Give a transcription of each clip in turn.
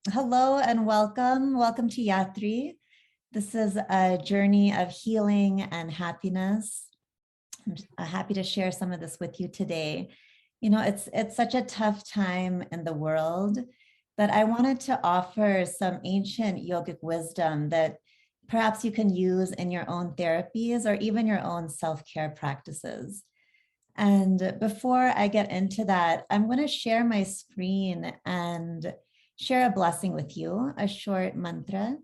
Hello and welcome. Welcome to YATRI. This is a journey of healing and happiness. I'm happy to share some of this with you today. You know, it's such a tough time in the world that I wanted to offer some ancient yogic wisdom that perhaps you can use in your own therapies or even your own self-care practices. And before I get into that, I'm going to share my screen and share a blessing with you, a short mantra.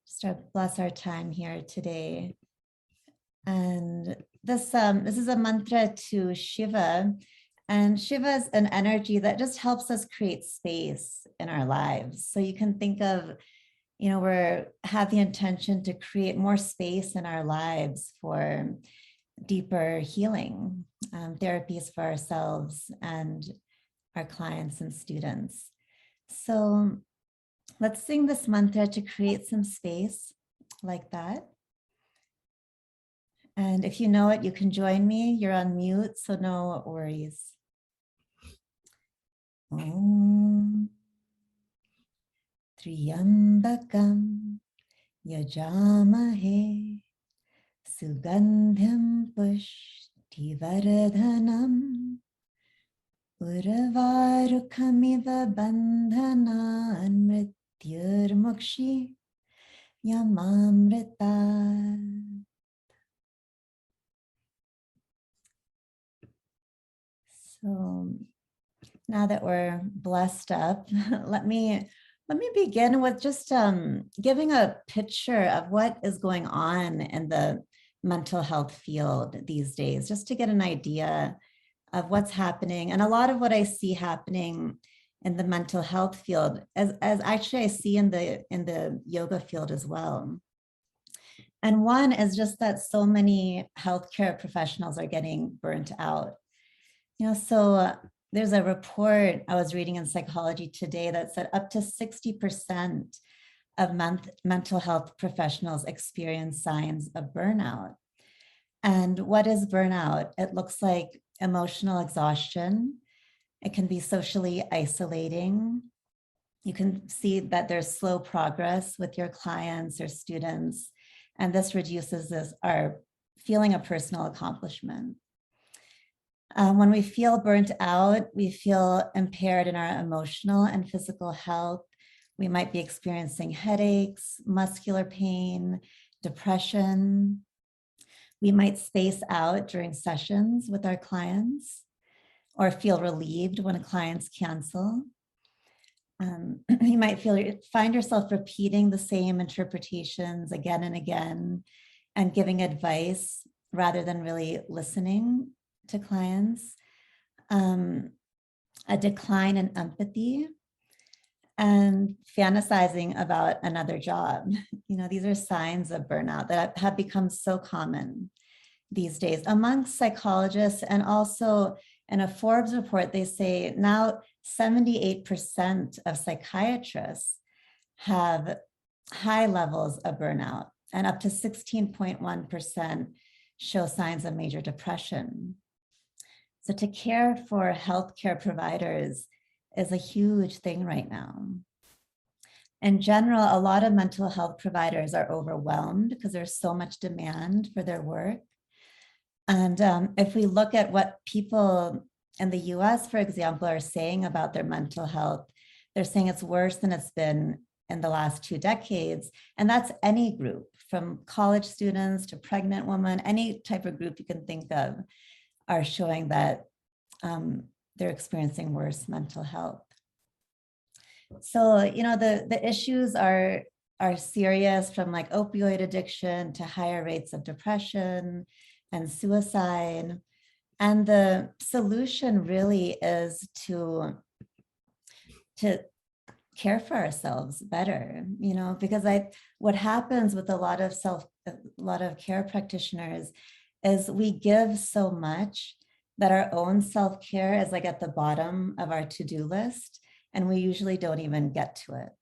Just bless our time here today. And this is a mantra to Shiva. And Shiva is an energy that just helps us create space in our lives. So you can think of, we have the intention to create more space in our lives for deeper healing, therapies for ourselves and our clients and students. So let's sing this mantra to create some space like that. And if you know it, you can join me. You're on mute, so no worries. Om Triyambakam Yajamahe Sugandham Pushtivardhanam Urvarukamiva bandhanan mrityurmukshi yamamrita. So now that we're blessed up, let me begin with just giving a picture of what is going on in the mental health field these days, just to get an idea of what's happening. And a lot of what I see happening in the mental health field, as actually I see in the yoga field as well. And one is just that so many healthcare professionals are getting burnt out. There's a report I was reading in Psychology Today that said up to 60% of mental health professionals experience signs of burnout. And what is burnout? It looks like emotional exhaustion. It can be socially isolating. You can see that there's slow progress with your clients or students, and this reduces our feeling of personal accomplishment. When we feel burnt out, we feel impaired in our emotional and physical health. We might be experiencing headaches, muscular pain, depression. We might space out during sessions with our clients or feel relieved when clients cancel. You might find yourself repeating the same interpretations again and again and giving advice rather than really listening to clients. A decline in empathy and fantasizing about another job. These are signs of burnout that have become so common these days amongst psychologists. And also in a Forbes report, they say now 78% of psychiatrists have high levels of burnout, and up to 16.1% show signs of major depression. So to care for healthcare providers is a huge thing right now. In general, a lot of mental health providers are overwhelmed because there's so much demand for their work. And if we look at what people in the US, for example, are saying about their mental health, they're saying it's worse than it's been in the last 2 decades. And that's any group, from college students to pregnant women, any type of group you can think of are showing that they're experiencing worse mental health. So, the issues are serious, from like opioid addiction to higher rates of depression and suicide. And the solution really is to care for ourselves better, because what happens with a lot of care practitioners is we give so much that our own self-care is like at the bottom of our to-do list, and we usually don't even get to it.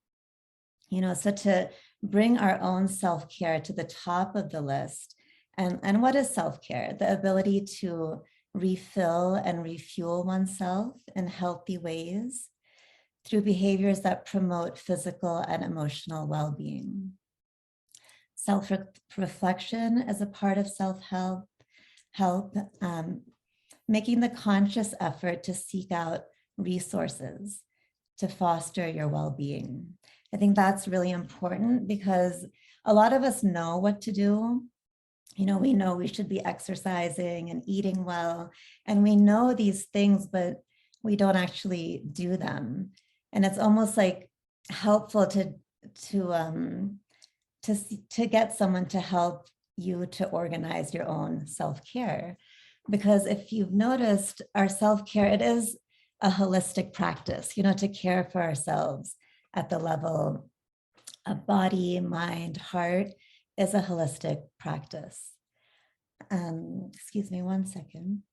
So to bring our own self-care to the top of the list, and what is self-care? The ability to refill and refuel oneself in healthy ways, through behaviors that promote physical and emotional well-being. Self-reflection is a part of self-help, making the conscious effort to seek out resources to foster your well-being. I think that's really important because a lot of us know what to do. You know, we know we should be exercising and eating well, and we know these things, but we don't actually do them. And it's almost like helpful to get someone to help you to organize your own self-care. Because if you've noticed, our self-care, it is a holistic practice, you know, to care for ourselves at the level of body, mind, heart is a holistic practice. Excuse me one second.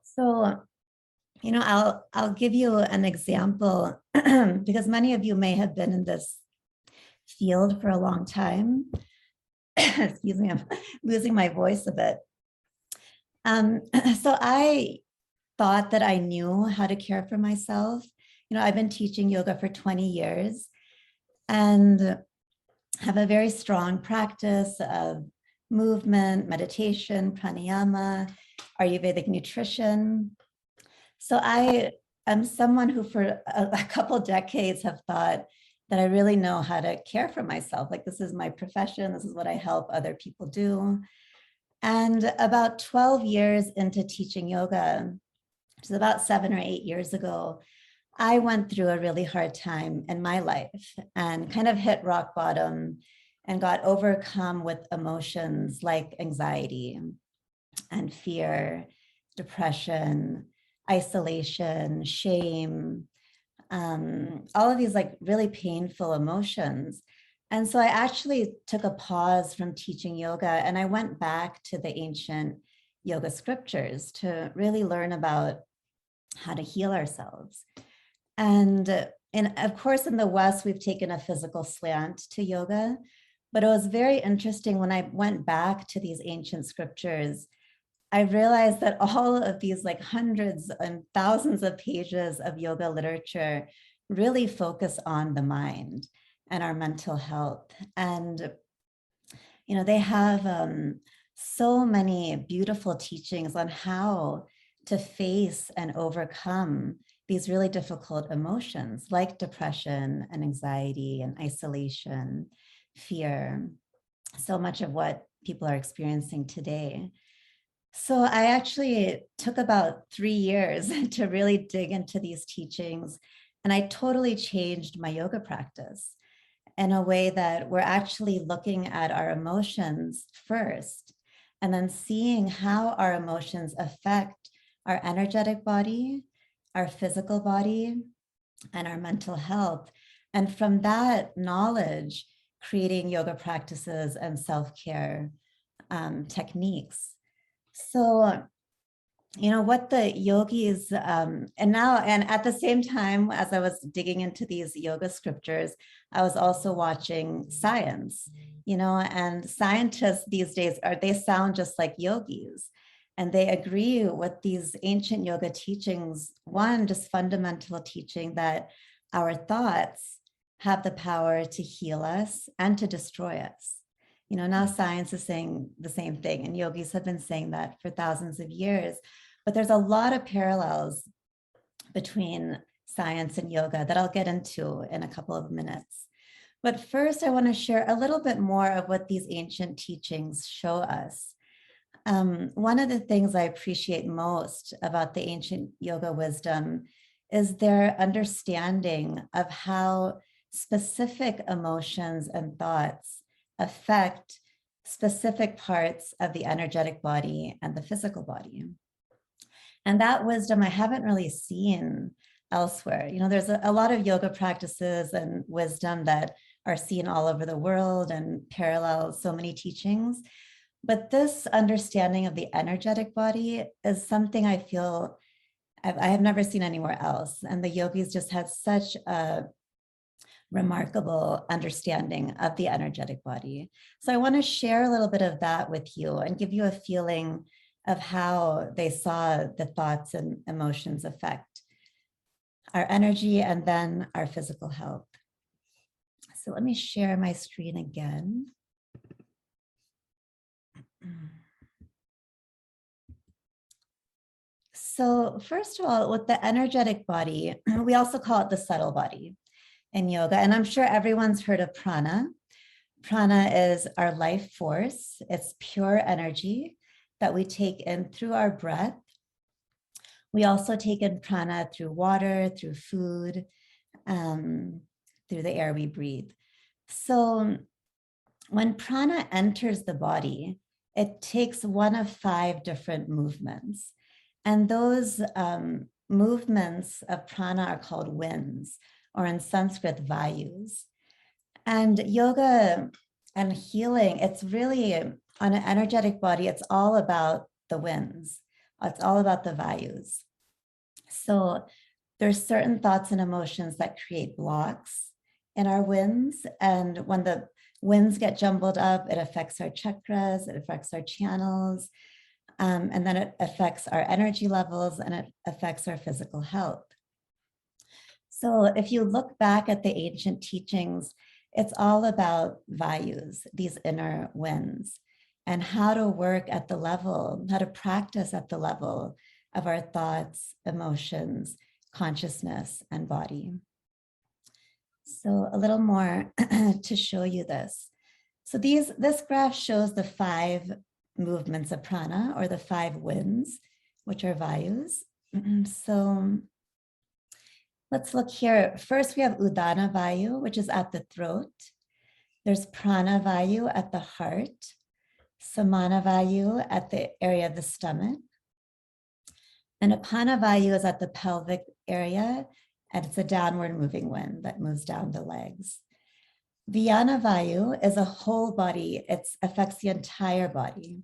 So, you know, I'll give you an example because many of you may have been in this field for a long time. Excuse me, I'm losing my voice a bit. So I thought that I knew how to care for myself. You know, I've been teaching yoga for 20 years and have a very strong practice of movement, meditation, pranayama, Ayurvedic nutrition. So I am someone who for a couple decades have thought that I really know how to care for myself. Like, this is my profession. This is what I help other people do. And about 12 years into teaching yoga, which is about 7 or 8 years ago, I went through a really hard time in my life and kind of hit rock bottom and got overcome with emotions like anxiety and fear, depression, isolation, shame, all of these like really painful emotions. And so I actually took a pause from teaching yoga and I went back to the ancient yoga scriptures to really learn about how to heal ourselves. And of course, in the West, we've taken a physical slant to yoga, but it was very interesting when I went back to these ancient scriptures, I realized that all of these like hundreds and thousands of pages of yoga literature really focus on the mind and our mental health. And, you know, they have so many beautiful teachings on how to face and overcome these really difficult emotions like depression and anxiety and isolation, fear, so much of what people are experiencing today. So I actually took about 3 years to really dig into these teachings, and I totally changed my yoga practice in a way that we're actually looking at our emotions first, and then seeing how our emotions affect our energetic body, our physical body, and our mental health. And from that knowledge, creating yoga practices and self-care techniques. So, you know, what the yogis, and at the same time, as I was digging into these yoga scriptures, I was also watching science, you know, and scientists these days they sound just like yogis. And they agree with these ancient yoga teachings. One, just fundamental teaching that our thoughts have the power to heal us and to destroy us. You know, now science is saying the same thing, and yogis have been saying that for thousands of years. But there's a lot of parallels between science and yoga that I'll get into in a couple of minutes. But first, I want to share a little bit more of what these ancient teachings show us. One of the things I appreciate most about the ancient yoga wisdom is their understanding of how specific emotions and thoughts affect specific parts of the energetic body and the physical body. And that wisdom I haven't really seen elsewhere. You know, there's a lot of yoga practices and wisdom that are seen all over the world and parallel so many teachings. But this understanding of the energetic body is something I feel I have never seen anywhere else. And the yogis just had such a remarkable understanding of the energetic body. So I want to share a little bit of that with you and give you a feeling of how they saw the thoughts and emotions affect our energy and then our physical health. So let me share my screen again. So first of all, with the energetic body, we also call it the subtle body in yoga. And I'm sure everyone's heard of prana. Prana is our life force. It's pure energy that we take in through our breath. We also take in prana through water, through food, through the air we breathe. So when prana enters the body, it takes one of 5 different movements. And those movements of prana are called winds, or in Sanskrit, vayus. And yoga and healing, it's really on an energetic body, it's all about the winds. It's all about the vayus. So there's certain thoughts and emotions that create blocks in our winds. And when the winds get jumbled up, it affects our chakras, it affects our channels, and then it affects our energy levels and it affects our physical health. So if you look back at the ancient teachings, it's all about vayus, these inner winds, and how to work at the level, how to practice at the level of our thoughts, emotions, consciousness, and body. So a little more to show you this. So this graph shows the 5 movements of prana, or the 5 winds, which are vayus. So let's look here. First, we have Udana Vayu, which is at the throat. There's Prana Vayu at the heart, Samana Vayu at the area of the stomach, and Apana Vayu is at the pelvic area, and it's a downward moving wind that moves down the legs. Vyana Vayu is a whole body. It affects the entire body.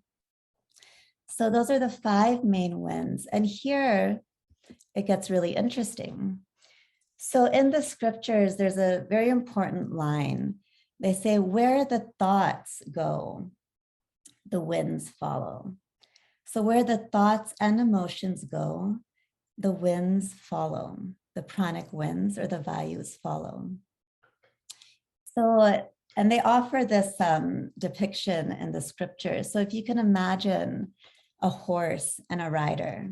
So those are the 5 main winds. And here it gets really interesting. So in the scriptures, there's a very important line. They say, where the thoughts go, the winds follow. So where the thoughts and emotions go, the winds follow. The pranic winds, or the vayus, follow. So, and they offer this depiction in the scriptures. So if you can imagine a horse and a rider,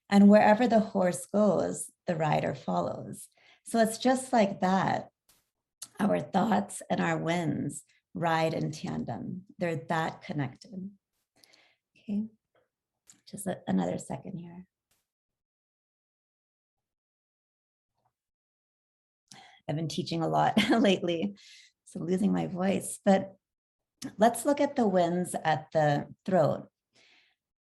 and wherever the horse goes, the rider follows. So it's just like that. Our thoughts and our winds ride in tandem. They're that connected. Okay, just another second here. I've been teaching a lot lately, so losing my voice, but let's look at the winds at the throat.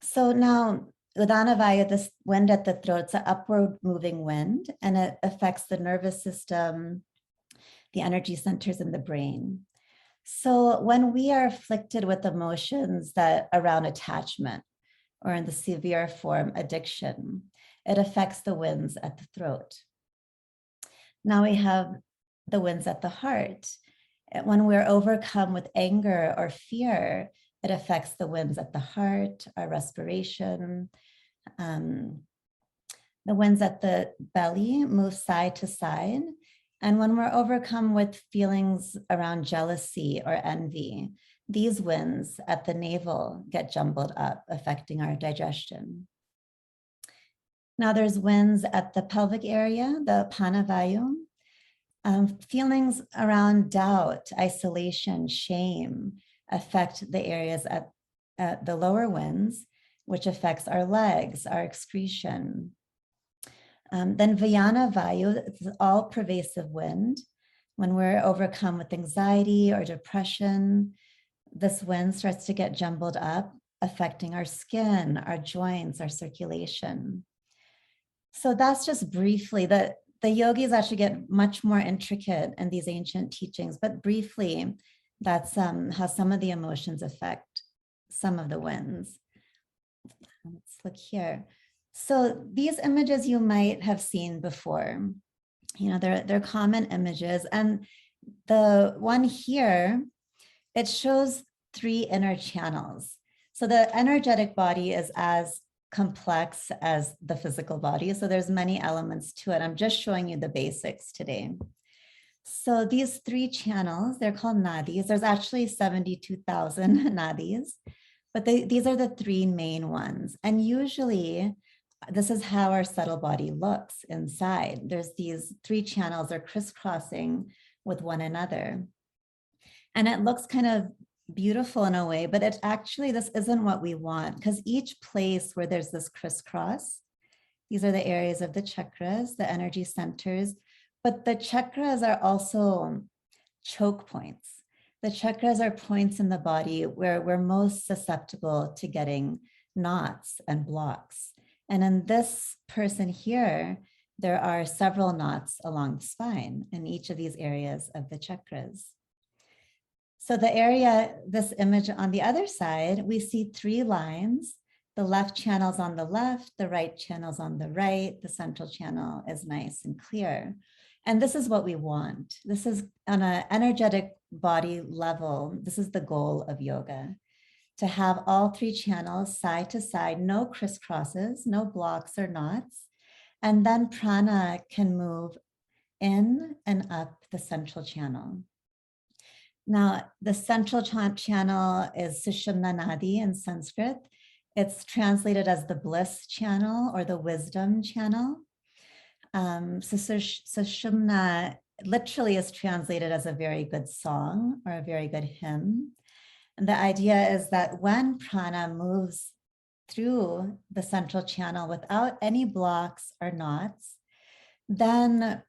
So now, Udana Vaya, this wind at the throat, it's an upward moving wind, and it affects the nervous system, the energy centers in the brain. So when we are afflicted with emotions that around attachment, or in the severe form, addiction, it affects the winds at the throat. Now we have the winds at the heart. When we're overcome with anger or fear, it affects the winds at the heart, our respiration. The winds at the belly move side to side. And when we're overcome with feelings around jealousy or envy, these winds at the navel get jumbled up, affecting our digestion. Now there's winds at the pelvic area, the Panavayu. Feelings around doubt, isolation, shame affect the areas at the lower winds, which affects our legs, our excretion. Then Vyana Vayu, it's all pervasive wind. When we're overcome with anxiety or depression, this wind starts to get jumbled up, affecting our skin, our joints, our circulation. So that's just briefly, the yogis actually get much more intricate in these ancient teachings, but briefly, that's how some of the emotions affect some of the winds. Let's look here. So these images you might have seen before. You know, they're common images. And the one here, it shows 3 inner channels. So the energetic body is as complex as the physical body. So there's many elements to it. I'm just showing you the basics today. So these three channels, they're called nadis. There's actually 72,000 nadis, but these are the three main ones. And usually this is how our subtle body looks inside. There's these three channels are crisscrossing with one another. And it looks kind of beautiful in a way, but it actually, this isn't what we want, because each place where there's this crisscross, these are the areas of the chakras, the energy centers, but the chakras are also choke points. The chakras are points in the body where we're most susceptible to getting knots and blocks. And in this person here, there are several knots along the spine in each of these areas of the chakras. So the area, this image on the other side, we see three lines. The left channel's on the left, the right channel's on the right, the central channel is nice and clear. And this is what we want. This is on an energetic body level. This is the goal of yoga, to have all three channels side to side, no crisscrosses, no blocks or knots. And then prana can move in and up the central channel. Now, the central channel is Sushumna Nadi in Sanskrit. It's translated as the bliss channel or the wisdom channel. So Sushumna literally is translated as a very good song or a very good hymn. And the idea is that when prana moves through the central channel without any blocks or knots, then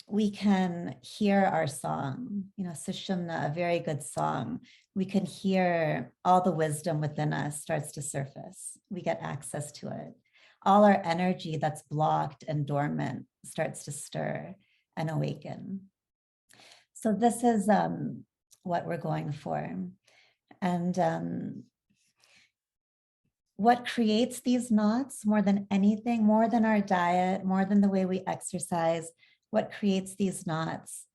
we can hear our song, Sushumna, a very good song. We can hear all the wisdom within us starts to surface. We get access to it. All our energy that's blocked and dormant starts to stir and awaken. So this is what we're going for. And what creates these knots more than anything, more than our diet, more than the way we exercise, what creates these knots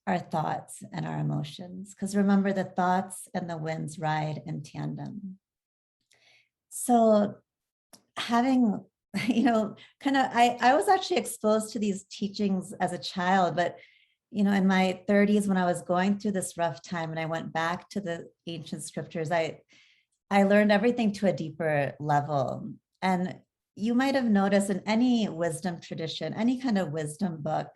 are thoughts and our emotions. Because remember, the thoughts and the winds ride in tandem. So having, I was actually exposed to these teachings as a child, but in my 30s, when I was going through this rough time and I went back to the ancient scriptures, I learned everything to a deeper level. And you might have noticed in any wisdom tradition, any kind of wisdom book,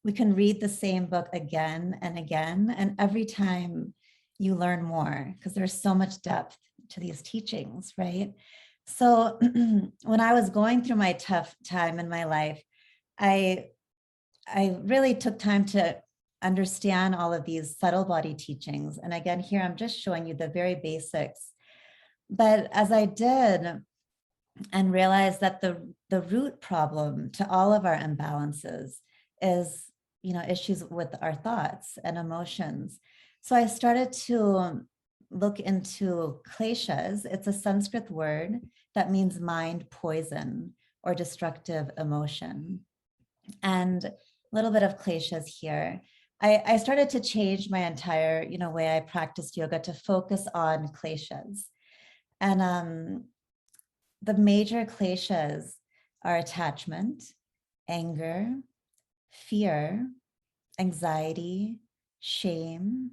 we can read the same book again and again. And every time you learn more because there's so much depth to these teachings, right? So when I was going through my tough time in my life, I really took time to understand all of these subtle body teachings. And again, here I'm just showing you the very basics. But as I did and realized that the root problem to all of our imbalances is, issues with our thoughts and emotions. So I started to look into kleshas. It's a Sanskrit word that means mind poison or destructive emotion. And a little bit of kleshas here. I started to change my entire, way I practiced yoga to focus on kleshas. And the major kleshas are attachment, anger, fear, anxiety, shame,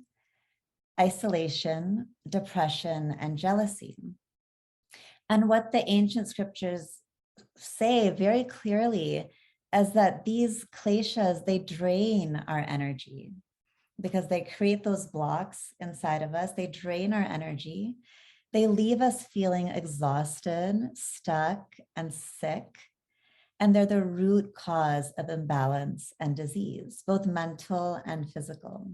isolation, depression, and jealousy. And what the ancient scriptures say very clearly is that these kleshas, they drain our energy because they create those blocks inside of us. They drain our energy. They leave us feeling exhausted, stuck, and sick. And they're the root cause of imbalance and disease, both mental and physical.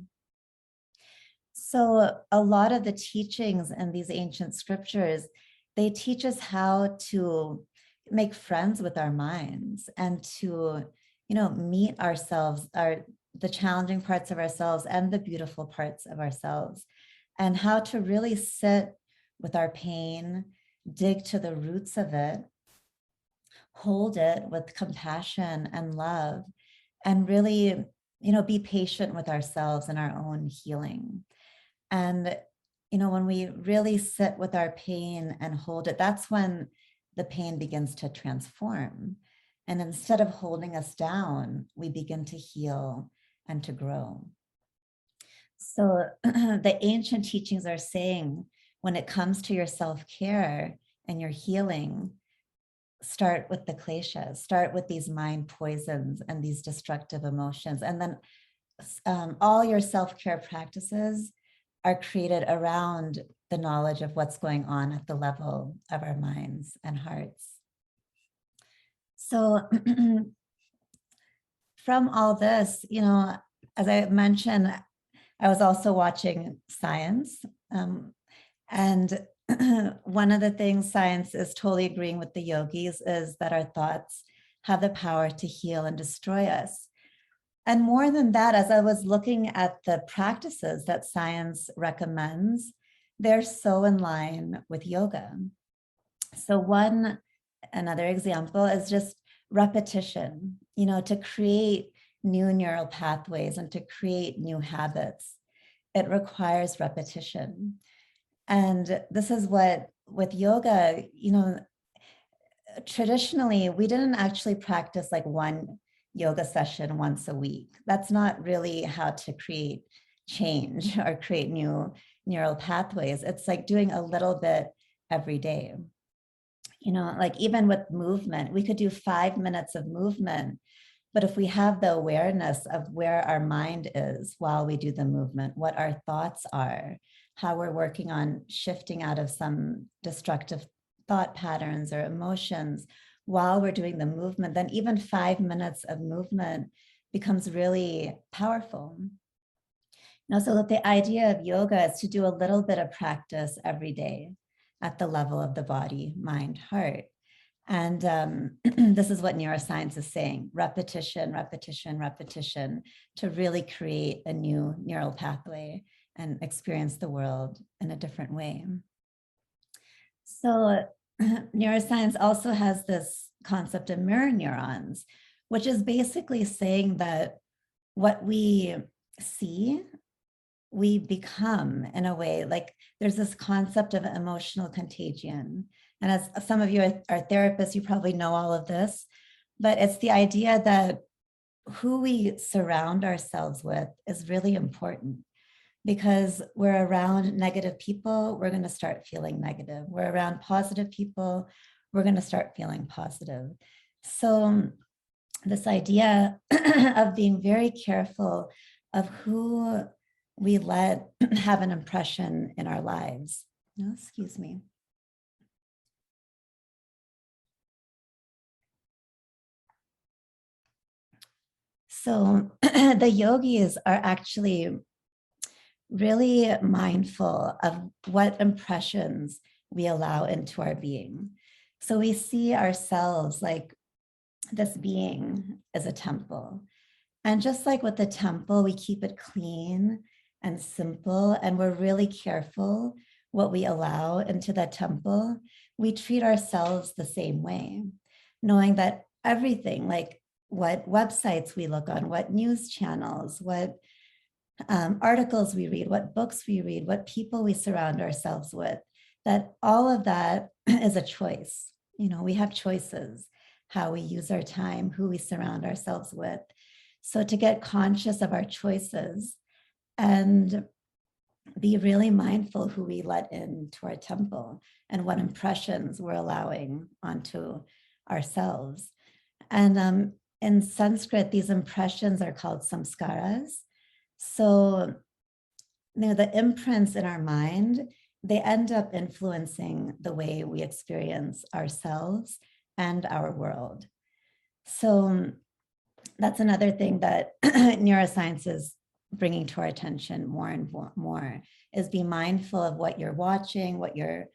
So a lot of the teachings in these ancient scriptures, they teach us how to make friends with our minds and to, meet ourselves, the challenging parts of ourselves and the beautiful parts of ourselves, and how to really sit with our pain, dig to the roots of it, hold it with compassion and love, and really, be patient with ourselves and our own healing. And when we really sit with our pain and hold it, that's when the pain begins to transform. And instead of holding us down, we begin to heal and to grow. So the ancient teachings are saying, when it comes to your self-care and your healing, start with the kleshas, start with these mind poisons and these destructive emotions. And then all your self-care practices are created around the knowledge of what's going on at the level of our minds and hearts. So from all this, as I mentioned, I was also watching science. And one of the things science is totally agreeing with the yogis is that our thoughts have the power to heal and destroy us. And more than that, as I was looking at the practices that science recommends, they're so in line with yoga. So another example is just repetition, to create new neural pathways and to create new habits. It requires repetition. And this is what, with yoga, traditionally, we didn't actually practice like one yoga session once a week. That's not really how to create change or create new neural pathways. It's like doing a little bit every day. Like even with movement, we could do 5 minutes of movement, but if we have the awareness of where our mind is while we do the movement, what our thoughts are, how we're working on shifting out of some destructive thought patterns or emotions while we're doing the movement, then even 5 minutes of movement becomes really powerful. So the idea of yoga is to do a little bit of practice every day at the level of the body, mind, heart. And this is what neuroscience is saying: repetition, repetition, repetition, to really create a new neural pathway and experience the world in a different way. So neuroscience also has this concept of mirror neurons, which is basically saying that what we see, we become in a way. Like there's this concept of emotional contagion. And as some of you are therapists, you probably know all of this, but it's the idea that who we surround ourselves with is really important, because we're around negative people, we're going to start feeling negative. We're around positive people, we're going to start feeling positive. So this idea of being very careful of who we let have an impression in our lives. No, excuse me. So the yogis are actually really mindful of what impressions we allow into our being. So we see ourselves like this being is a temple. And just like with the temple, we keep it clean and simple, and we're really careful what we allow into that temple. We treat ourselves the same way, knowing that everything, like what websites we look on, what news channels, what articles we read, what books we read, what people we surround ourselves with, that all of that is a choice. We have choices, how we use our time, who we surround ourselves with. So to get conscious of our choices and be really mindful who we let into our temple and what impressions we're allowing onto ourselves. And in Sanskrit, these impressions are called samskaras. So, the imprints in our mind, they end up influencing the way we experience ourselves and our world. So that's another thing that neuroscience is bringing to our attention more and more, is be mindful of what you're watching, what you're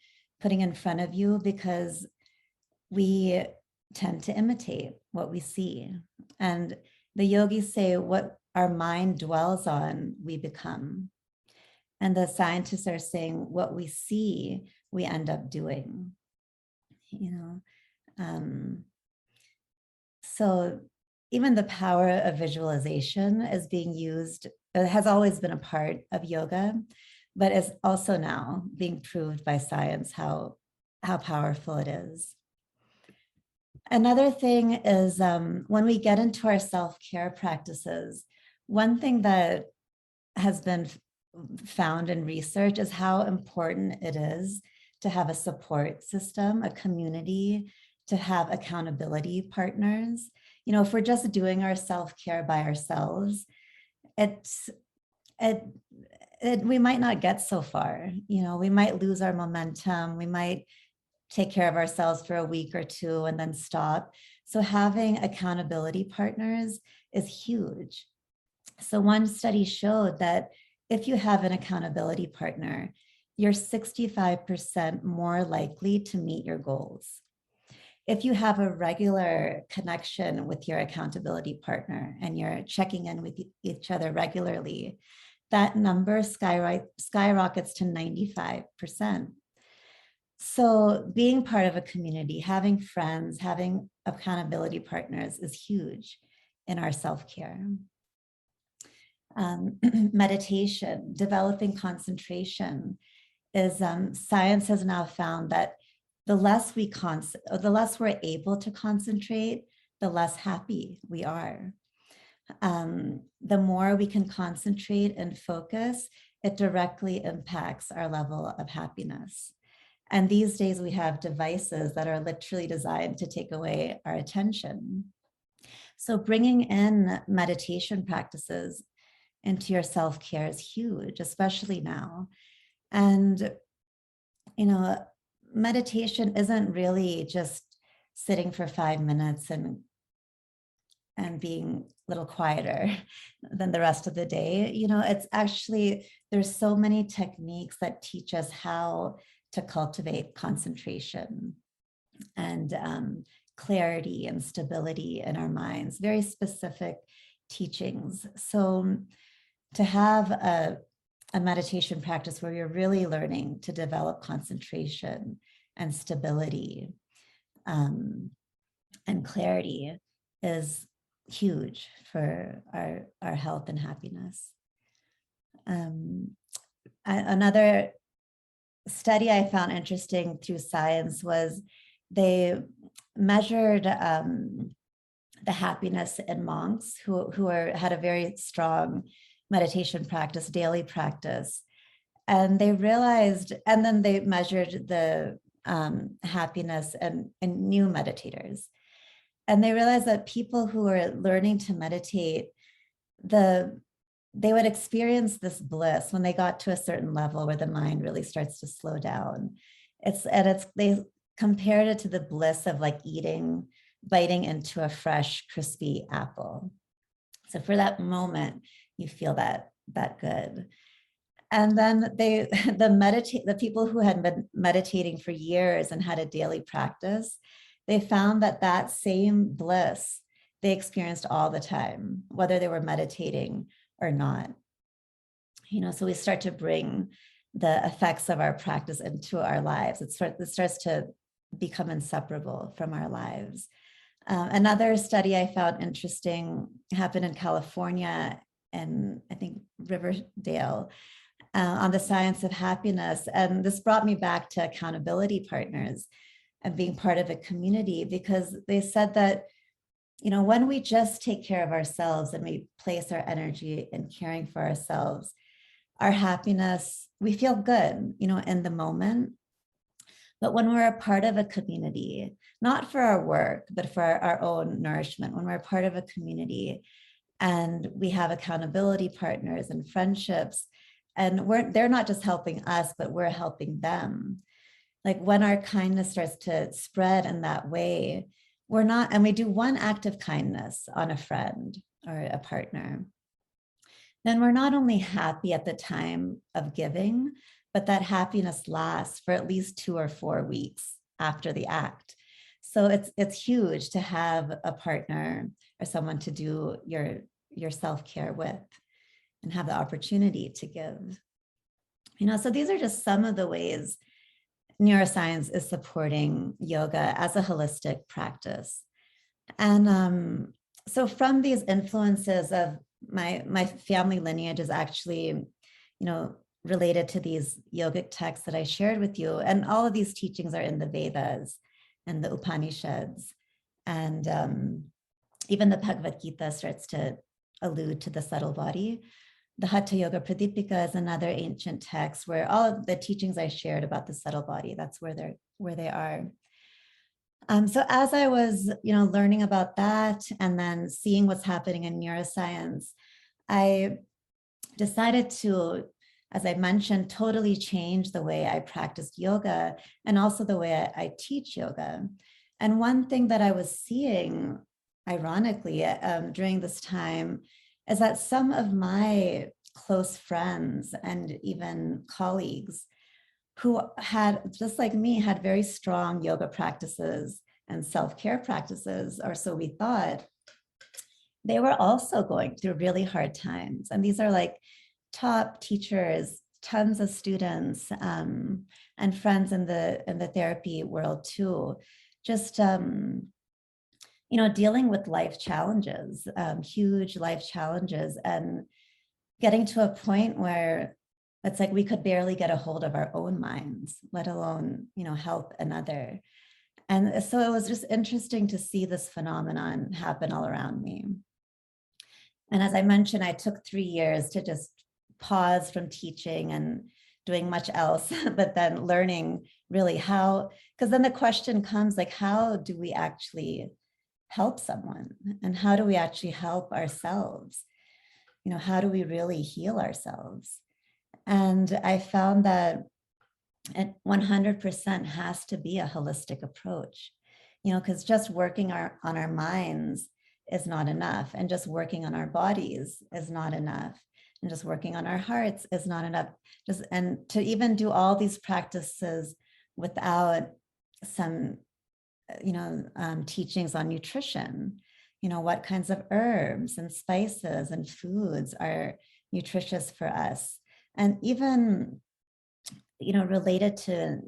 putting in front of you, because we tend to imitate what we see. And the yogis say what our mind dwells on, we become. And the scientists are saying what we see, we end up doing. So even the power of visualization is being used, it has always been a part of yoga, but it's also now being proved by science how powerful it is. Another thing is when we get into our self-care practices, one thing that has been found in research is how important it is to have a support system, a community, to have accountability partners. You know, if we're just doing our self-care by ourselves, we might not get so far. You know, we might lose our momentum. We might take care of ourselves for a week or two and then stop. So having accountability partners is huge. So one study showed that if you have an accountability partner, you're 65% more likely to meet your goals. If you have a regular connection with your accountability partner and you're checking in with each other regularly, that number skyrockets to 95%. So being part of a community, having friends, having accountability partners is huge in our self-care. Meditation, developing concentration is, science has now found that the less we're able to concentrate, the less happy we are. The more we can concentrate and focus, it directly impacts our level of happiness. And these days we have devices that are literally designed to take away our attention. So bringing in meditation practices into your self-care is huge, especially now. And, you know, meditation isn't really just sitting for 5 minutes and being a little quieter than the rest of the day. You know, it's actually, there's so many techniques that teach us how to cultivate concentration and clarity and stability in our minds, very specific teachings. So to have a meditation practice where you're really learning to develop concentration and stability and clarity is huge for our health and happiness. Another study I found interesting through science was they measured the happiness in monks who had a very strong meditation practice, daily practice. And they realized, and then they measured the happiness in new meditators. And they realized that people who were learning to meditate, they would experience this bliss when they got to a certain level where the mind really starts to slow down. They compared it to the bliss of like biting into a fresh, crispy apple. So for that moment, you feel that good. And then the people who had been meditating for years and had a daily practice, they found that same bliss they experienced all the time, whether they were meditating or not. You know, so we start to bring the effects of our practice into our lives. It starts to become inseparable from our lives. Another study I found interesting happened in California and I think Riverdale on the science of happiness. And this brought me back to accountability partners and being part of a community, because they said that, you know, when we just take care of ourselves and we place our energy in caring for ourselves, our happiness, we feel good, you know, in the moment. But when we're a part of a community, not for our work, but for our own nourishment, when we're a part of a community and we have accountability partners and friendships, and they're not just helping us, but we're helping them. Like when our kindness starts to spread in that way, and we do one act of kindness on a friend or a partner, then we're not only happy at the time of giving, but that happiness lasts for at least 2 or 4 weeks after the act. So it's huge to have a partner or someone to do your self-care with and have the opportunity to give. You know, so these are just some of the ways neuroscience is supporting yoga as a holistic practice. And so from these influences of my family lineage is actually, you know, related to these yogic texts that I shared with you. And all of these teachings are in the Vedas and the Upanishads. And even the Bhagavad Gita starts to allude to the subtle body. The Hatha Yoga Pradipika is another ancient text where all of the teachings I shared about the subtle body, that's where they are. So as I was, learning about that and then seeing what's happening in neuroscience, I decided to, as I mentioned, totally change the way I practiced yoga and also the way I teach yoga. And one thing that I was seeing, ironically, during this time is that some of my close friends and even colleagues who had, just like me, had very strong yoga practices and self-care practices, or so we thought, they were also going through really hard times. And these are like top teachers, tons of students, and friends in the therapy world too. Just dealing with life challenges, huge life challenges, and getting to a point where it's like we could barely get a hold of our own minds, let alone, help another. And so it was just interesting to see this phenomenon happen all around me. And as I mentioned, I took 3 years to just pause from teaching and doing much else, but then learning really how, because then the question comes like, how do we actually help someone? And how do we actually help ourselves? How do we really heal ourselves? And I found that it 100% has to be a holistic approach, because just working on our minds is not enough. And just working on our bodies is not enough. And just working on our hearts is not enough. And to even do all these practices without some, teachings on nutrition, what kinds of herbs and spices and foods are nutritious for us. And even, related to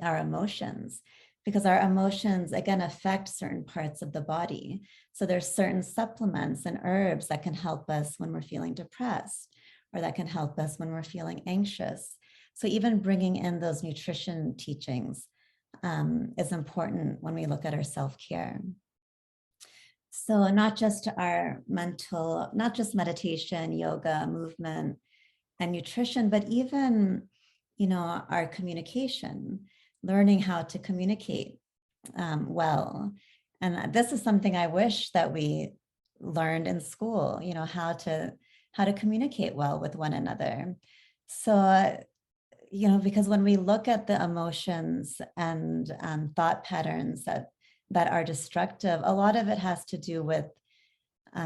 our emotions, because our emotions, again, affect certain parts of the body. So there's certain supplements and herbs that can help us when we're feeling depressed, or that can help us when we're feeling anxious. So even bringing in those nutrition teachings is important when we look at our self-care. So not just our mental, not just meditation, yoga, movement, and nutrition, but even, our communication, learning how to communicate well. And this is something I wish that we learned in school, how to communicate well with one another. So, because when we look at the emotions and thought patterns that are destructive, a lot of it has to do with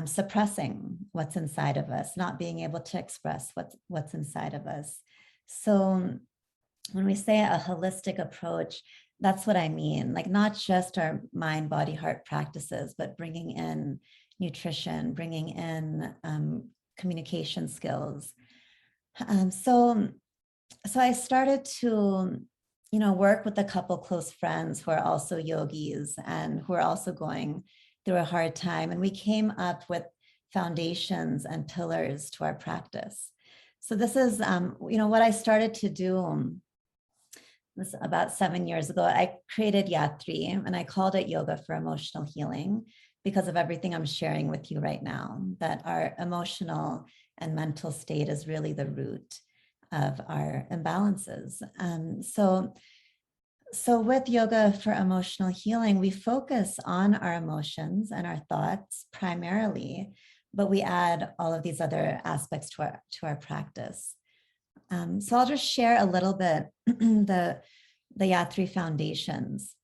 suppressing what's inside of us, not being able to express what's inside of us. So when we say a holistic approach, that's what I mean, like not just our mind, body, heart practices, but bringing in nutrition, bringing in communication skills. So I started to, work with a couple close friends who are also yogis and who are also going through a hard time. And we came up with foundations and pillars to our practice. So this is, what I started to do this about 7 years ago. I created YATRI, and I called it Yoga for Emotional Healing because of everything I'm sharing with you right now, that our emotional and mental state is really the root of our imbalances. So with Yoga for Emotional Healing, we focus on our emotions and our thoughts primarily, but we add all of these other aspects to our practice. So I'll just share a little bit the YATRI foundations.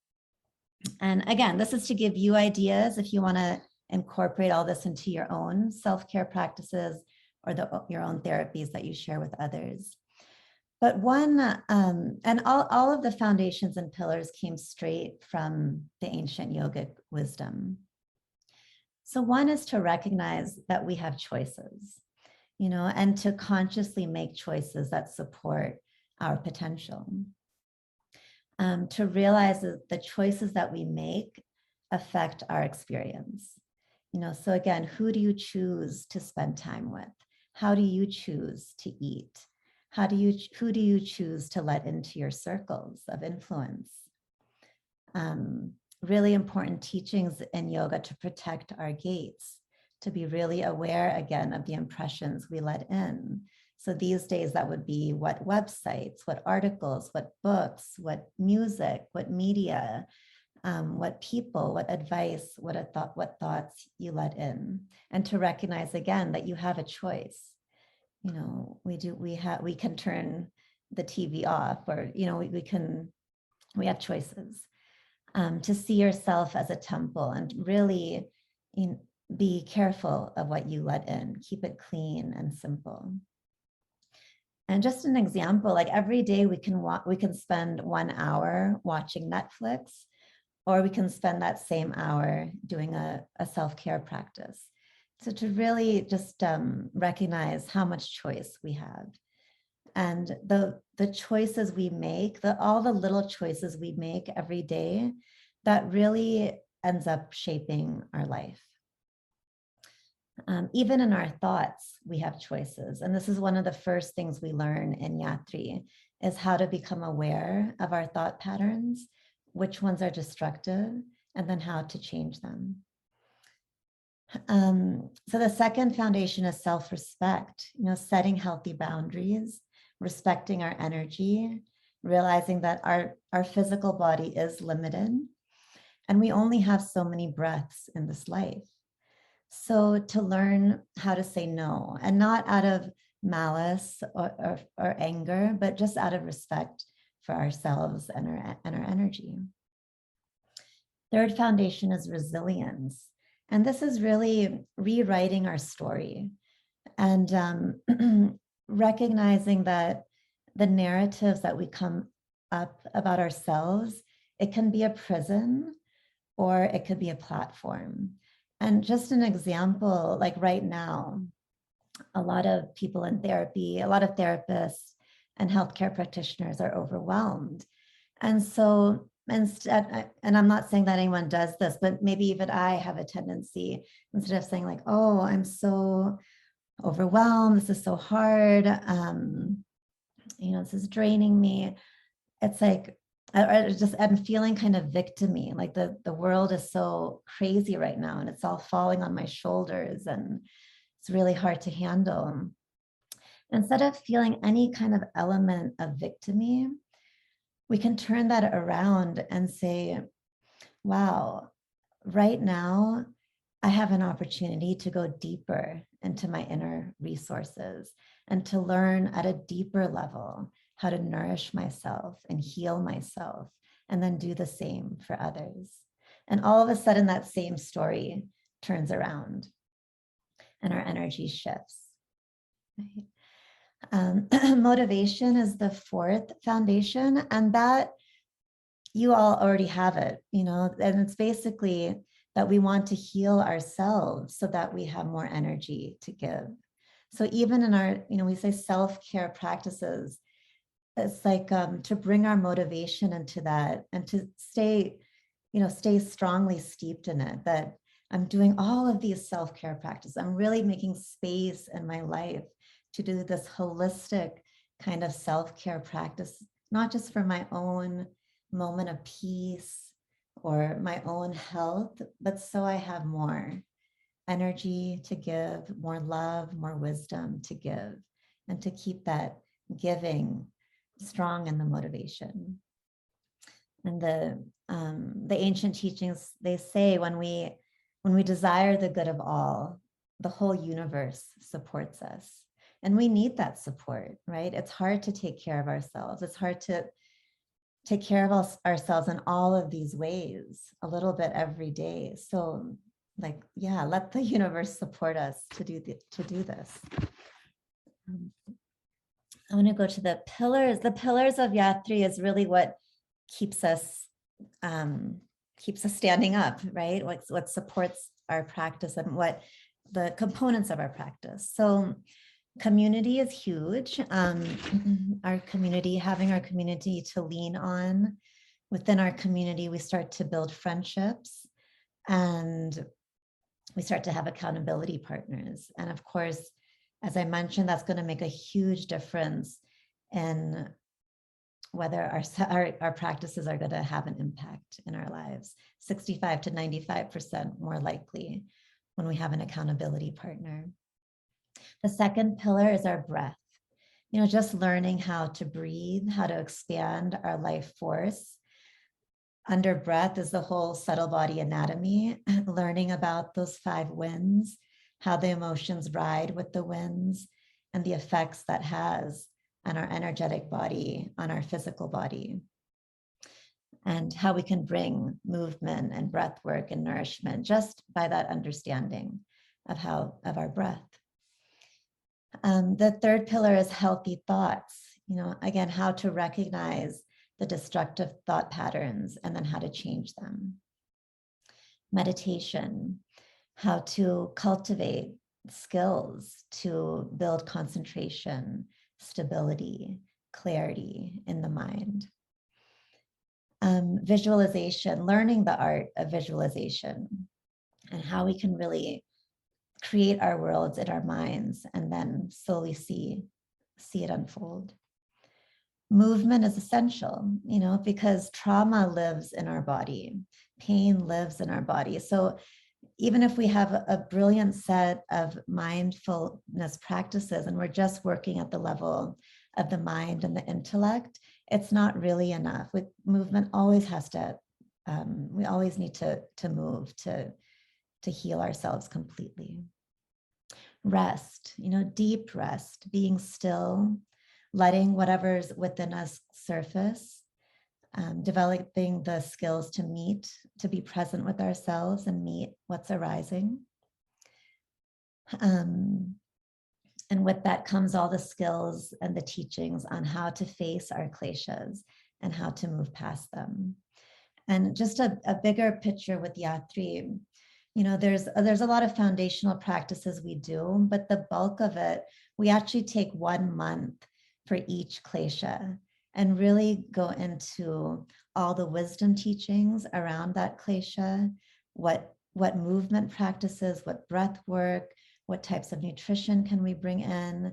And again, this is to give you ideas if you want to incorporate all this into your own self-care practices or your own therapies that you share with others. But one, and all of the foundations and pillars came straight from the ancient yogic wisdom. So one is to recognize that we have choices, and to consciously make choices that support our potential. To realize that the choices that we make affect our experience. So again, who do you choose to spend time with? How do you choose to eat? who do you choose to let into your circles of influence? Really important teachings in yoga to protect our gates, to be really aware again of the impressions we let in. So these days that would be what websites, what articles, what books, what music, what media, what people, what advice, what thoughts you let in, and to recognize again that you have a choice. You know, we can turn the TV off, or you know, we have choices. To see yourself as a temple and really be careful of what you let in. Keep it clean and simple. And just an example, like every day we can spend 1 hour watching Netflix, or we can spend that same hour doing a self-care practice. So to really just recognize how much choice we have. And the choices we make, all the little choices we make every day, that really ends up shaping our life. Even in our thoughts, we have choices. And this is one of the first things we learn in YATRI, is how to become aware of our thought patterns, which ones are destructive, and then how to change them. So the second foundation is self-respect, you know, setting healthy boundaries, respecting our energy, realizing that our physical body is limited, and we only have so many breaths in this life. So to learn how to say no, and not out of malice or anger, but just out of respect for ourselves and our energy. Third foundation is resilience. And this is really rewriting our story and recognizing that the narratives that we come up about ourselves, it can be a prison or it could be a platform. And just an example, like right now, a lot of people in therapy, a lot of therapists and healthcare practitioners are overwhelmed. And so instead, and I'm not saying that anyone does this, but maybe even I have a tendency, instead of saying like, oh, I'm so overwhelmed, this is so hard, you know, this is draining me. It's like, I'm feeling kind of victim-y, like the world is so crazy right now and it's all falling on my shoulders and it's really hard to handle. Instead of feeling any kind of element of victim-y, we can turn that around and say, wow, right now, I have an opportunity to go deeper into my inner resources and to learn at a deeper level how to nourish myself and heal myself, and then do the same for others. And all of a sudden, that same story turns around and our energy shifts. Right? Motivation is the fourth foundation, and that you all already have it, you know, and it's basically that we want to heal ourselves so that we have more energy to give. So even in our, you know, we say self-care practices, it's like to bring our motivation into that and to stay, you know, stay strongly steeped in it, that I'm doing all of these self-care practices. I'm really making space in my life to do this holistic kind of self-care practice, not just for my own moment of peace or my own health, but so I have more energy to give, more love, more wisdom to give, and to keep that giving strong in the motivation. And the ancient teachings, they say when we desire the good of all, the whole universe supports us. And we need that support, right? It's hard to take care of ourselves. It's hard to take care of ourselves in all of these ways, a little bit every day. So like, yeah, let the universe support us to do this. I want to go to the pillars. The pillars of YATRI is really what keeps us standing up, right? What supports our practice and what the components of our practice. So community is huge. Our community, having our community to lean on. Within our community, we start to build friendships and we start to have accountability partners. And of course, as I mentioned, that's going to make a huge difference and whether our practices are going to have an impact in our lives. 65 to 95% more likely when we have an accountability partner. The second pillar is our breath. Just learning how to breathe, how to expand our life force. Under breath is the whole subtle body anatomy, learning about those 5 winds, how the emotions ride with the winds, and the effects that has on our energetic body, on our physical body, and how we can bring movement and breath work and nourishment just by that understanding of our breath. The third pillar is healthy thoughts. Again, how to recognize the destructive thought patterns and then how to change them. Meditation, how to cultivate skills to build concentration, stability, clarity in the mind. Visualization, learning the art of visualization and how we can really create our worlds in our minds and then slowly see it unfold. Movement is essential, because trauma lives in our body, pain lives in our body. So even if we have a brilliant set of mindfulness practices and we're just working at the level of the mind and the intellect, it's not really enough. With movement, always has to, we always need to move to heal ourselves completely. Rest, deep rest, being still, letting whatever's within us surface, developing the skills to be present with ourselves and meet what's arising. And with that comes all the skills and the teachings on how to face our kleshas and how to move past them. And just a bigger picture with YATRI, there's a lot of foundational practices we do, but the bulk of it, we actually take 1 month for each klesha and really go into all the wisdom teachings around that klesha, what movement practices, what breath work, what types of nutrition can we bring in,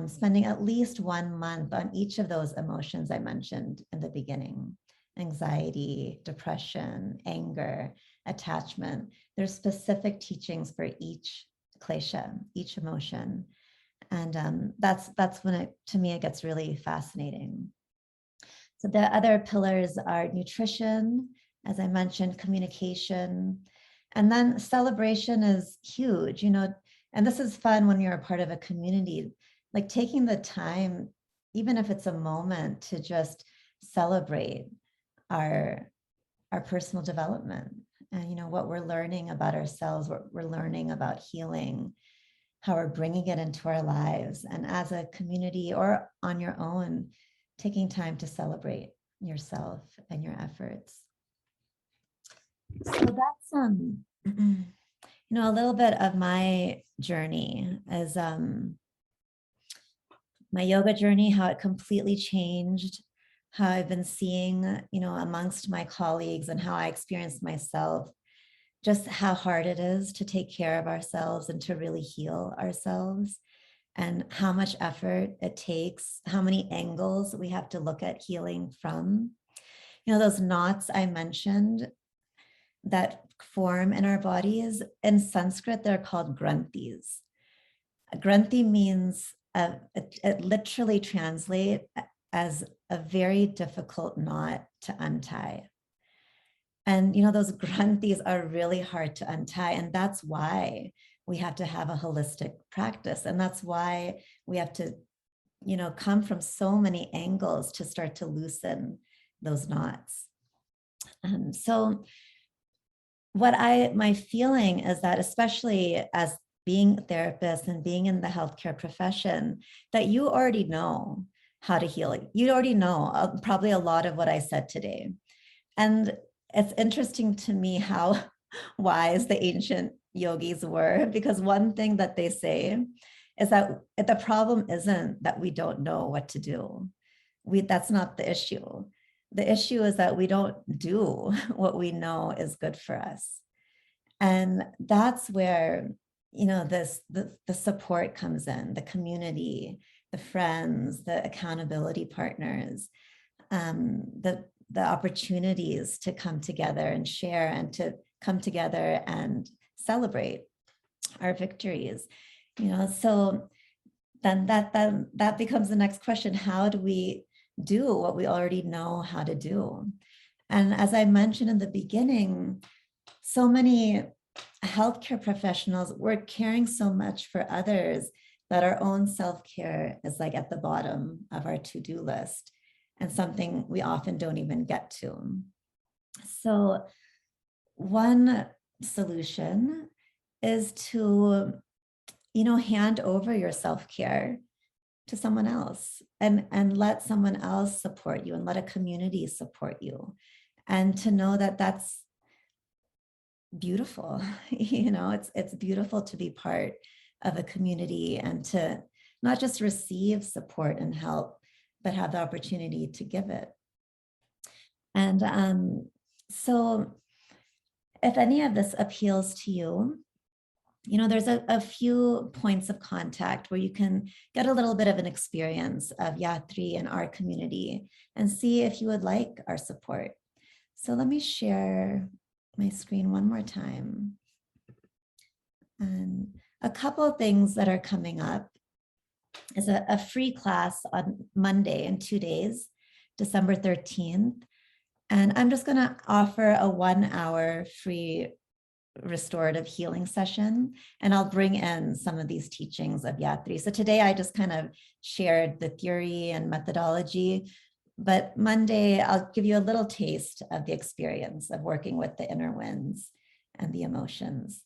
spending at least 1 month on each of those emotions I mentioned in the beginning: anxiety, depression, anger, attachment. There's specific teachings for each klesha, each emotion. And that's when to me, it gets really fascinating. So the other pillars are nutrition, as I mentioned, communication, and then celebration is huge, and this is fun when you're a part of a community, like taking the time, even if it's a moment, to just celebrate our personal development and what we're learning about ourselves, what we're learning about healing, how we're bringing it into our lives, and as a community or on your own, taking time to celebrate yourself and your efforts. So that's a little bit of my journey as my yoga journey, how it completely changed, how I've been seeing, amongst my colleagues and how I experienced myself, just how hard it is to take care of ourselves and to really heal ourselves, and how much effort it takes, how many angles we have to look at healing from. Those knots I mentioned that form in our bodies, in Sanskrit, they're called granthis. Granthi means, it literally translates as a very difficult knot to untie. And those granthis are really hard to untie. And that's why we have to have a holistic practice. And that's why we have to, come from so many angles to start to loosen those knots. So my feeling is that, especially as being a therapist and being in the healthcare profession, that you already know how to heal. You already know probably a lot of what I said today. And it's interesting to me how wise the ancient yogis were, because one thing that they say is that the problem isn't that we don't know what to do. That's not the issue. The issue is that we don't do what we know is good for us. And that's where, the support comes in, the community, the friends, the accountability partners, the opportunities to come together and share, and to come together and celebrate our victories. So then that becomes the next question: how do we do what we already know how to do? And as I mentioned in the beginning, so many healthcare professionals, we're caring so much for others that our own self-care is like at the bottom of our to-do list, and something we often don't even get to. So one solution is to, hand over your self-care to someone else, and let someone else support you, and let a community support you. And to know that that's beautiful. It's beautiful to be part of a community, and to not just receive support and help, but have the opportunity to give it. And so if any of this appeals to you, there's a few points of contact where you can get a little bit of an experience of YATRI and our community, and see if you would like our support. So let me share my screen one more time. And a couple of things that are coming up is a free class on Monday in 2 days, December 13th. And I'm just going to offer a 1-hour free restorative healing session, and I'll bring in some of these teachings of YATRI. So today I just kind of shared the theory and methodology, but Monday I'll give you a little taste of the experience of working with the inner winds and the emotions.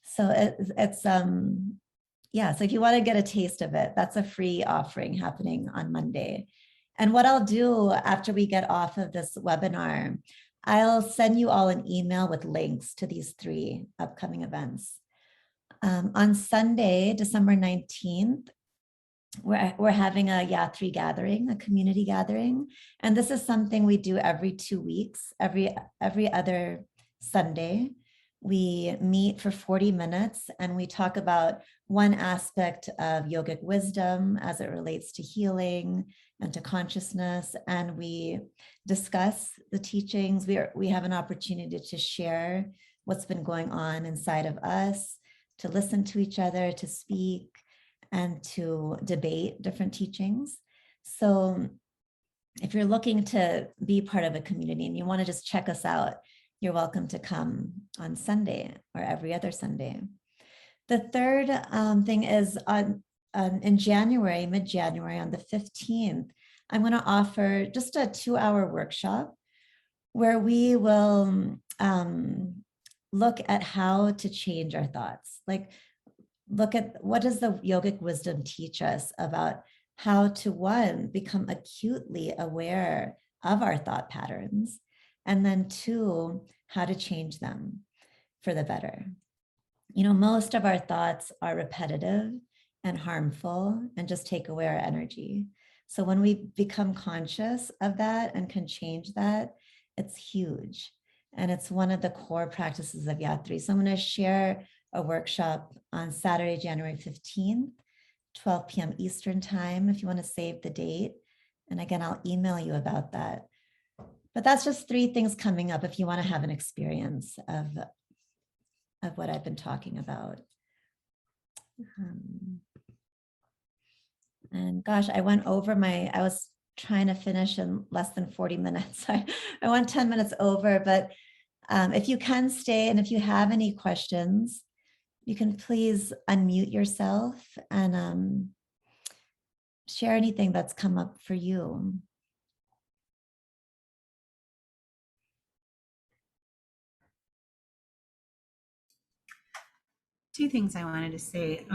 So it's so if you want to get a taste of it, that's a free offering happening on Monday. And what I'll do after we get off of this webinar, I'll send you all an email with links to these 3 upcoming events. On Sunday, December 19th, we're having a YATRI gathering, a community gathering. And this is something we do every 2 weeks, every other Sunday. We meet for 40 minutes, and we talk about one aspect of yogic wisdom as it relates to healing and to consciousness. And we discuss the teachings. We have an opportunity to share what's been going on inside of us, to listen to each other, to speak, and to debate different teachings. So if you're looking to be part of a community and you want to just check us out, you're welcome to come on Sunday or every other Sunday. The third thing is in January, mid-January, on the 15th, I'm going to offer just a 2-hour workshop where we will look at how to change our thoughts. Like, look at what does the yogic wisdom teach us about how to, one, become acutely aware of our thought patterns, and then 2, how to change them for the better. Most of our thoughts are repetitive and harmful and just take away our energy. So when we become conscious of that and can change that, it's huge. And it's one of the core practices of YATRI. So I'm going to share a workshop on Saturday, January 15th, 12 p.m. Eastern time, if you want to save the date. And again, I'll email you about that. But that's just 3 things coming up if you want to have an experience of what I've been talking about. And gosh, I went over I was trying to finish in less than 40 minutes. I went 10 minutes over, but if you can stay, and if you have any questions, you can please unmute yourself and share anything that's come up for you. 2 things I wanted to say.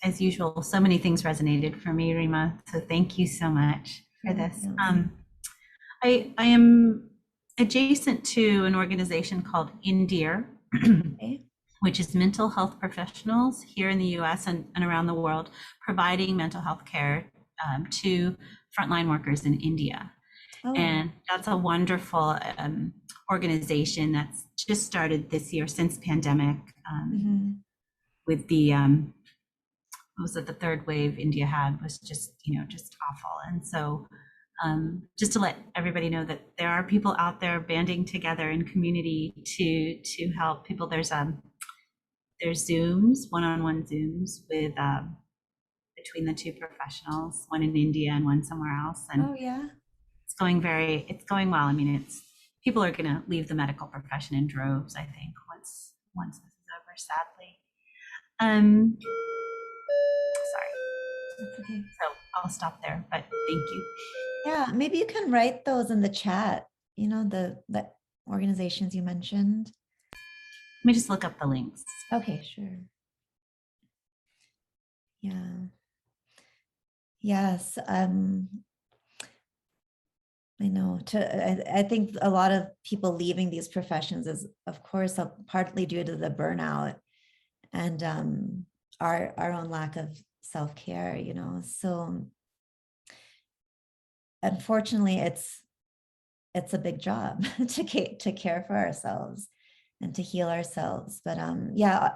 As usual, so many things resonated for me, Reema. So thank you so much for this. I am adjacent to an organization called INDEAR, which is mental health professionals here in the US and around the world, providing mental health care to frontline workers in India. Oh. And that's a wonderful organization that's just started this year since pandemic, with the was it, the third wave India had was just, just awful. And so just to let everybody know that there are people out there banding together in community to help people. There's Zooms, one-on-one Zooms with between the two professionals, one in India and one somewhere else. And Oh yeah. it's going well. I mean, people are going to leave the medical profession in droves, I think, once this is over, sadly. Sorry. That's okay. So I'll stop there, but thank you. Yeah, maybe you can write those in the chat, the organizations you mentioned. Let me just look up the links. Okay, sure. Yeah. Yes. I know. I think a lot of people leaving these professions is, of course, partly due to the burnout and our own lack of self-care, So unfortunately, it's a big job to care for ourselves and to heal ourselves. But yeah,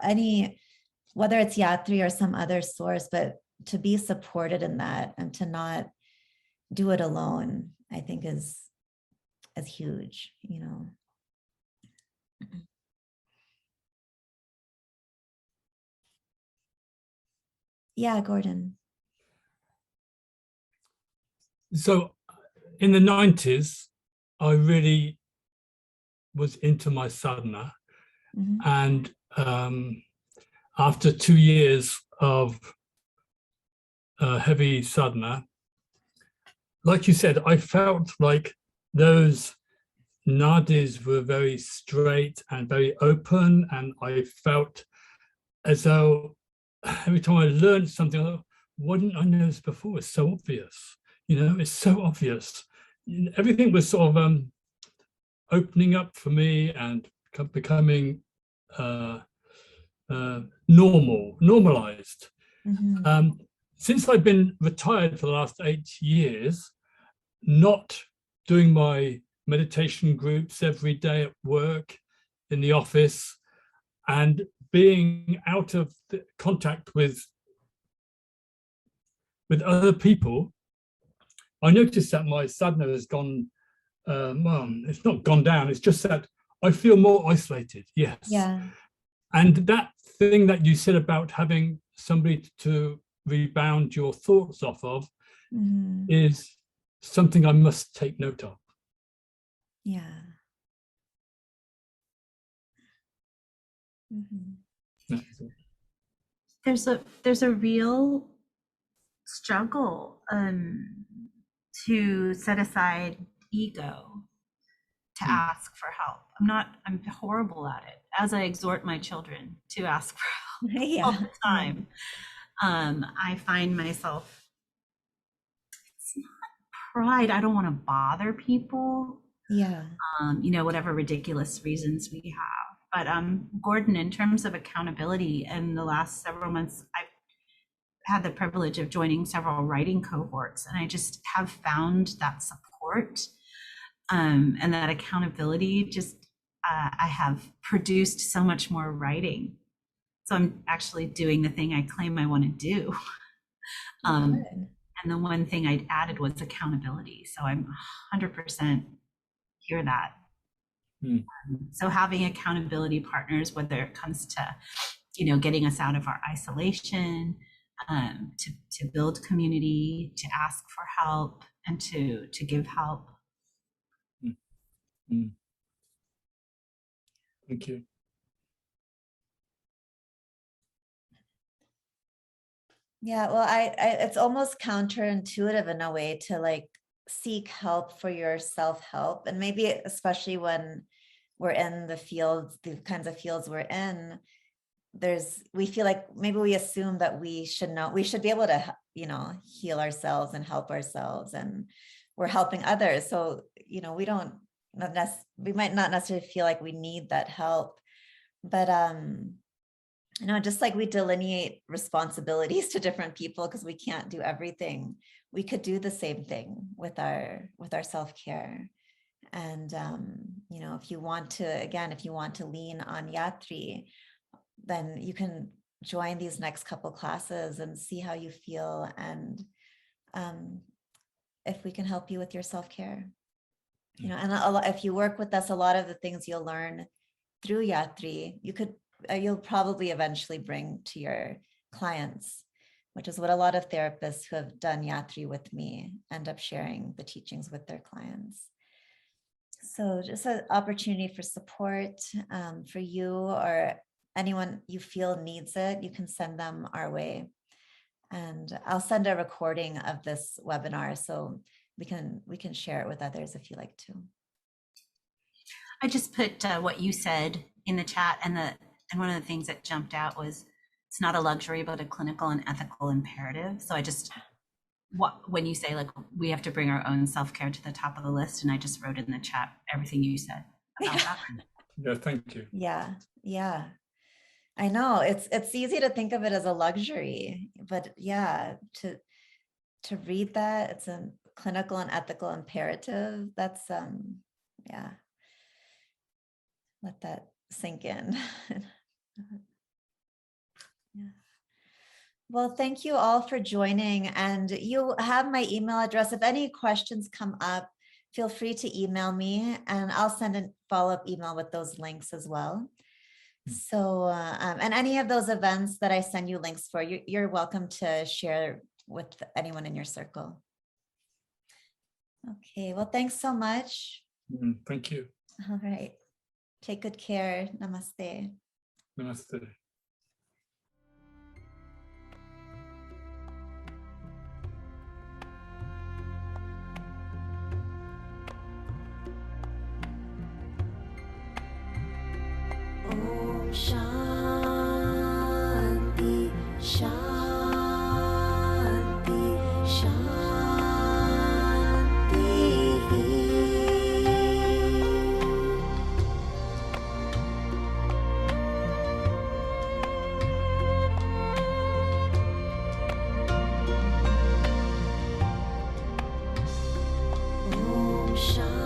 whether it's YATRI or some other source, but to be supported in that and to not do it alone, I think is huge, Yeah, Gordon. So in the 90s, I really was into my sadhana. Mm-hmm. And after 2 years of heavy sadhana, like you said, I felt like those nadis were very straight and very open. And I felt as though every time I learned something, I thought, why didn't I know this before? It's so obvious. It's so obvious. Everything was sort of opening up for me and becoming normalized. Mm-hmm. Since I've been retired for the last 8 years, not doing my meditation groups every day at work, in the office, and being out of contact with other people, I noticed that my sadhana has gone, well, it's not gone down, it's just that I feel more isolated, yes. Yeah. And that thing that you said about having somebody to rebound your thoughts off of Mm-hmm. is something I must take note of. Yeah. Mm-hmm. There's a real struggle to set aside ego to ask for help. I'm horrible at it, as I exhort my children to ask for help Yeah. all the time. I find myself, it's not pride, I don't want to bother people, Yeah. whatever ridiculous reasons we have. But Gordon, in terms of accountability, in the last several months, I've had the privilege of joining several writing cohorts, and I just have found that support and that accountability. Just I have produced so much more writing, so I'm actually doing the thing I claim I want to do. And the one thing I added was accountability. So I'm 100% hear that. So having accountability partners, whether it comes to, getting us out of our isolation, to build community, to ask for help, and to give help. Thank you. Yeah, well, it's almost counterintuitive in a way to like seek help for your self-help, and maybe especially when we're in the kinds of fields we're in, we feel like maybe we assume that we should be able to, heal ourselves and help ourselves, and we're helping others. So, we might not necessarily feel like we need that help, but just like we delineate responsibilities to different people because we can't do everything, we could do the same thing with our self-care. And if you want to lean on YATRI, then you can join these next couple classes and see how you feel, and if we can help you with your self-care. You know, and if you work with us, a lot of the things you'll learn through YATRI, you'll probably eventually bring to your clients, which is what a lot of therapists who have done YATRI with me end up sharing the teachings with their clients. So just an opportunity for support for you or anyone you feel needs it, you can send them our way. And I'll send a recording of this webinar so we can share it with others if you like to. I just put what you said in the chat, and one of the things that jumped out was it's not a luxury, but a clinical and ethical imperative. So I just, when you say like we have to bring our own self-care to the top of the list, and I just wrote in the chat everything you said about that. Yeah, thank you. Yeah. I know it's easy to think of it as a luxury, but yeah, to read that, it's a clinical and ethical imperative. That's yeah. Let that sink in. Yeah. Well, thank you all for joining, and you have my email address. If any questions come up, feel free to email me, and I'll send a follow-up email with those links as well. So, and any of those events that I send you links for, you're welcome to share with anyone in your circle. Okay, well, thanks so much. Thank you. All right. Take good care. Namaste. Namaste. Om Shanti, Shanti, Shanti. Om Shanti.